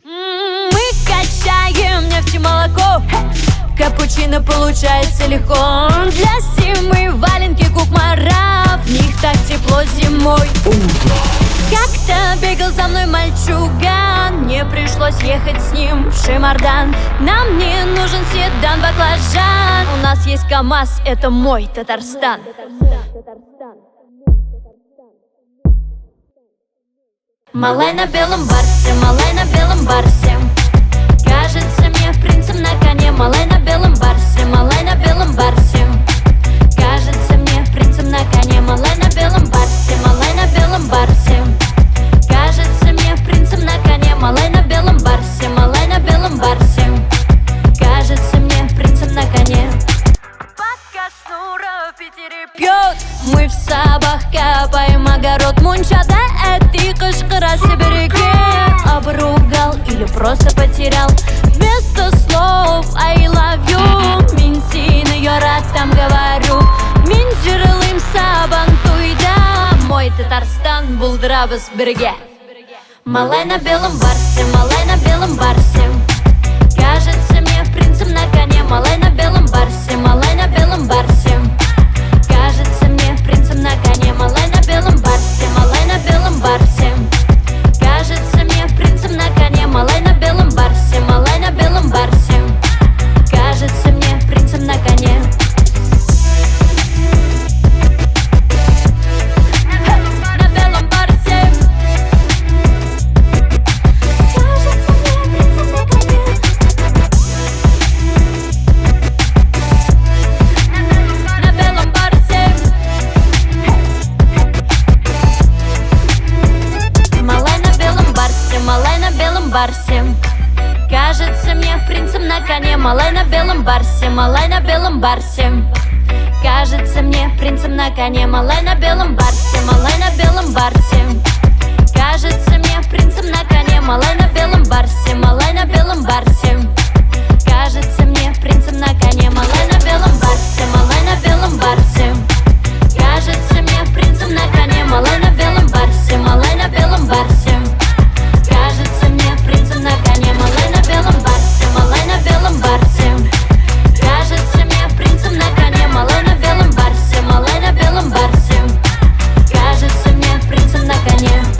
Мы качаем нефть и молоко, капучино получается легко. Для зимы валенки кукмара, в них так тепло зимой. Как-то бегал за мной мальчуган, мне пришлось ехать с ним в Шимардан. Нам не нужен седан, баклажан, у нас есть КамАЗ, это мой Татарстан. Малай на белом барсе, малай на белом барсе, кажется мне принцем на коне. Малай на белом барсе, малай на белом барсе, кажется мне принцем на коне. Малай на белом барсе, малай на белом барсе, кажется мне принцем на коне. Малай на белом барсе, малай на белом барсе, кажется мне принцем на коне. Пока Шнура в Питере пьет, мы в Сабах копаем огород. Мунчада эти кышкыра сибиреки обругал или просто потерял. Вместо слов I love you мин сине яратам говорю. Мин жырлым сабан туйда, мой Татарстан булдырабыз бірге. Малай на белом барсе, малай на белом барсе, кажется мне принцем на коне. Малай на белом барсе, малай на белом барсе, кажется мне принцем на коне. Малай на белом барсе, малай на белом барсе, кажется мне принцем на коне. Малай на белом барсе, малай на белом барсе, кажется мне принцем на коне. На белом барсе, кажется мне принцем на коне. На белом барсе, малай на белом барсе, малай на белом барсе, кажется мне принцем на коне. Малай на белом барсе, малай на белом барсе, кажется мне принцем на коне. Малай на белом барсе, малай на белом барсе,